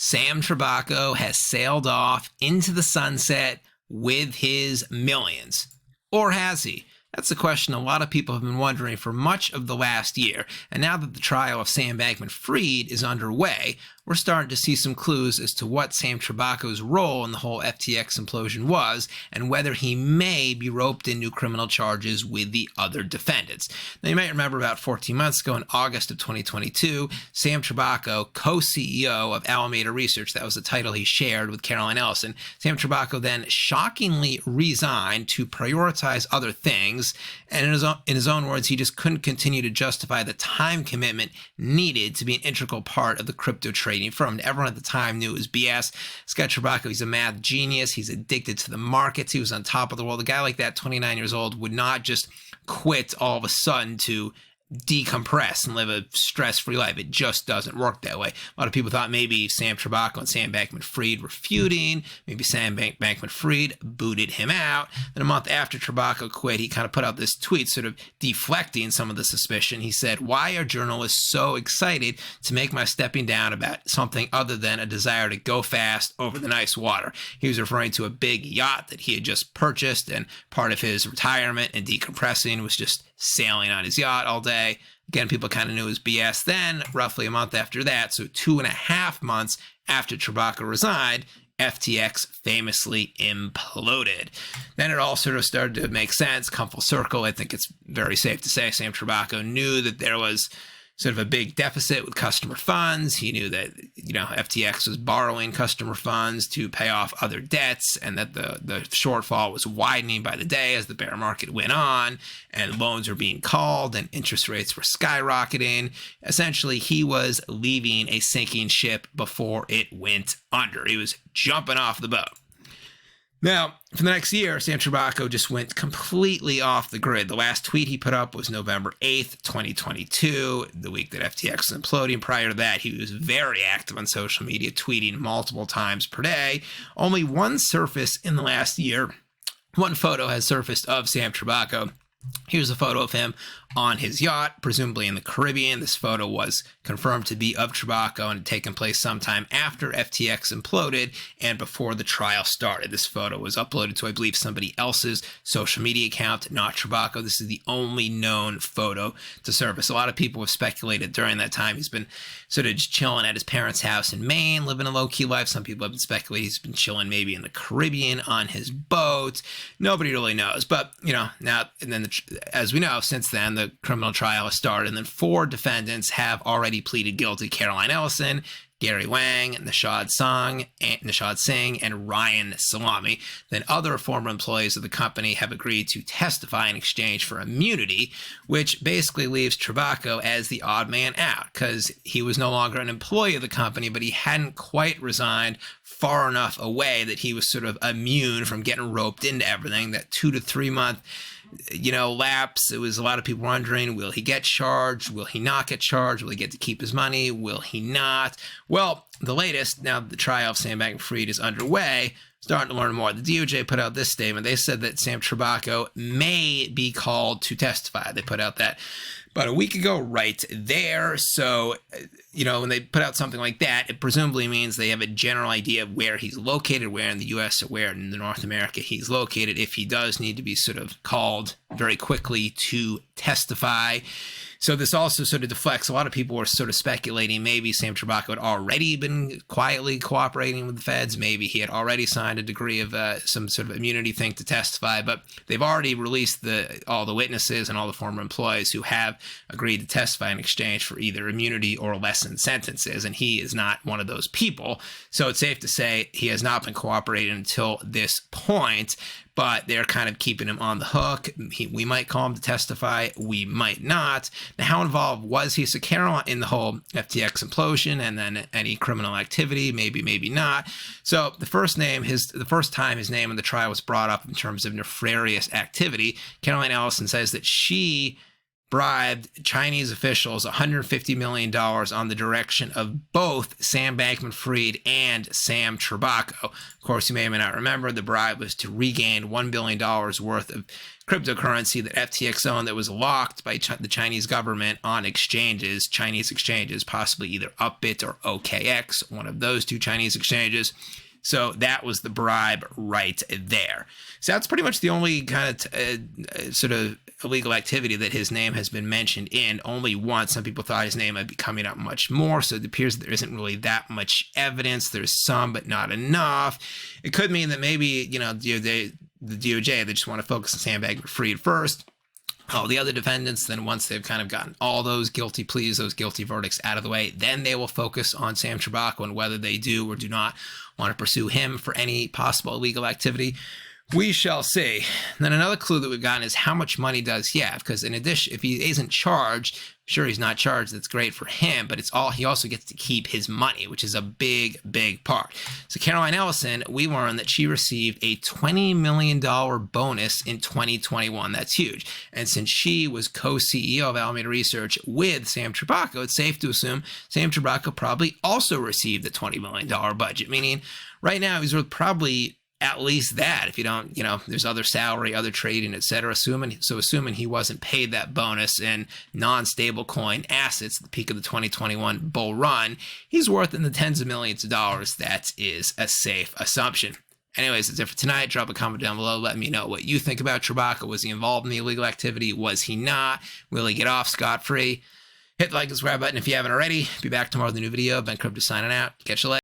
Sam TRABUCCO has sailed off into the sunset with his millions. Or has he? That's a question a lot of people have been wondering for much of the last year. And now that the trial of Sam Bankman-Fried is underway, we're starting to see some clues as to what Sam TRABUCCO's role in the whole FTX implosion was and whether he may be roped into criminal charges with the other defendants. Now, you might remember about 14 months ago in August of 2022, Sam TRABUCCO, co-CEO of Alameda Research, that was the title he shared with Caroline Ellison. Sam TRABUCCO then shockingly resigned to prioritize other things, and in his own words, he just couldn't continue to justify the time commitment needed to be an integral part of the crypto trading firm. Everyone at the time knew it was BS. Scott TRABUCCO, he's a math genius. He's addicted to the markets. He was on top of the world. A guy like that, 29 years old, would not just quit all of a sudden to decompress and live a stress-free life. It just doesn't work that way. A lot of people thought maybe Sam TRABUCCO and Sam Bankman-Fried were feuding. Maybe Sam Bankman-Fried booted him out. Then a month after TRABUCCO quit, he kind of put out this tweet sort of deflecting some of the suspicion. He said, "Why are journalists so excited to make my stepping down about something other than a desire to go fast over the nice water?" He was referring to a big yacht that he had just purchased, and part of his retirement and decompressing was just sailing on his yacht all day. Again, people kind of knew it was BS then. Roughly a month after that, so 2.5 months after TRABUCCO resigned, FTX famously imploded. Then it all sort of started to make sense, come full circle. I think it's very safe to say Sam TRABUCCO knew that there was sort of a big deficit with customer funds. He knew that, FTX was borrowing customer funds to pay off other debts, and that the shortfall was widening by the day as the bear market went on, and loans were being called and interest rates were skyrocketing. Essentially, he was leaving a sinking ship before it went under. He was jumping off the boat. Now, for the next year, Sam TRABUCCO just went completely off the grid. The last tweet he put up was November 8th, 2022, the week that FTX was imploding. Prior to that, he was very active on social media, tweeting multiple times per day. Only one surfaced in the last year. One photo has surfaced of Sam TRABUCCO. Here's a photo of him on his yacht, presumably in the Caribbean. This photo was confirmed to be of TRABUCCO and had taken place sometime after FTX imploded and before the trial started. This photo was uploaded to, I believe, somebody else's social media account, not TRABUCCO. This is the only known photo to surface. A lot of people have speculated during that time he's been sort of just chilling at his parents' house in Maine, living a low-key life. Some people have been speculating he's been chilling maybe in the Caribbean on his boat. Nobody really knows. But, now, and then as we know, since then, the criminal trial has started, and then 4 defendants have already pleaded guilty: Caroline Ellison, Gary Wang, Nishad Singh, and Ryan Salami. Then other former employees of the company have agreed to testify in exchange for immunity, which basically leaves TRABUCCO as the odd man out, because he was no longer an employee of the company, but he hadn't quite resigned far enough away that he was sort of immune from getting roped into everything. That 2 to 3 month lapse, it was a lot of people wondering, will he get charged? Will he not get charged? Will he get to keep his money? Will he not? Well, the latest, now the trial of Sam Bankman-Fried is underway, starting to learn more. The DOJ put out this statement. They said that Sam TRABUCCO may be called to testify. They put out that about a week ago right there. So, when they put out something like that, it presumably means they have a general idea of where he's located, where in the U.S. or where in North America he's located, if he does need to be sort of called very quickly to testify. So this also sort of deflects. A lot of people were sort of speculating maybe Sam TRABUCCO had already been quietly cooperating with the feds. Maybe he had already signed a degree of some sort of immunity thing to testify. But they've already released all the witnesses and all the former employees who have agreed to testify in exchange for either immunity or lessened sentences. And he is not one of those people. So it's safe to say he has not been cooperating until this point. But they're kind of keeping him on the hook. We might call him to testify. We might not. Now, how involved was he? So Caroline in the whole FTX implosion and then any criminal activity? Maybe, maybe not. So the first time his name in the trial was brought up in terms of nefarious activity, Caroline Ellison says that she bribed Chinese officials $150 million on the direction of both Sam Bankman-Fried and Sam TRABUCCO. Of course, you may or may not remember, the bribe was to regain $1 billion worth of cryptocurrency that FTX owned that was locked by the Chinese government on exchanges, Chinese exchanges, possibly either Upbit or OKX, one of those two Chinese exchanges. So that was the bribe right there. So that's pretty much the only kind of sort of illegal activity that his name has been mentioned in. Only once. Some people thought his name might be coming up much more, so it appears that there isn't really that much evidence. There's some, but not enough. It could mean that maybe, you know, the DOJ, they just want to focus on Sam Bankman-Fried first. All the other defendants, then once they've kind of gotten all those guilty pleas, those guilty verdicts out of the way, then they will focus on Sam TRABUCCO and whether they do or do not want to pursue him for any possible illegal activity. We shall see. And then another clue that we've gotten is how much money does he have? Because in addition, if he isn't charged, sure, he's not charged, that's great for him, but he also gets to keep his money, which is a big, big part. So Caroline Ellison, we learned that she received a $20 million bonus in 2021. That's huge. And since she was co-CEO of Alameda Research with Sam TRABUCCO, it's safe to assume Sam TRABUCCO probably also received a $20 million budget, meaning right now he's worth probably at least that, if you don't, you know, there's other salary, other trading, etc. Assuming he wasn't paid that bonus in non-stable coin assets at the peak of the 2021 bull run, he's worth in the tens of millions of dollars. That is a safe assumption. Anyways, that's it for tonight. Drop a comment down below. Let me know what you think about TRABUCCO. Was he involved in the illegal activity? Was he not? Will he get off scot-free? Hit the like and subscribe button if you haven't already. Be back tomorrow with a new video. Ben Crypto signing out. Catch you later.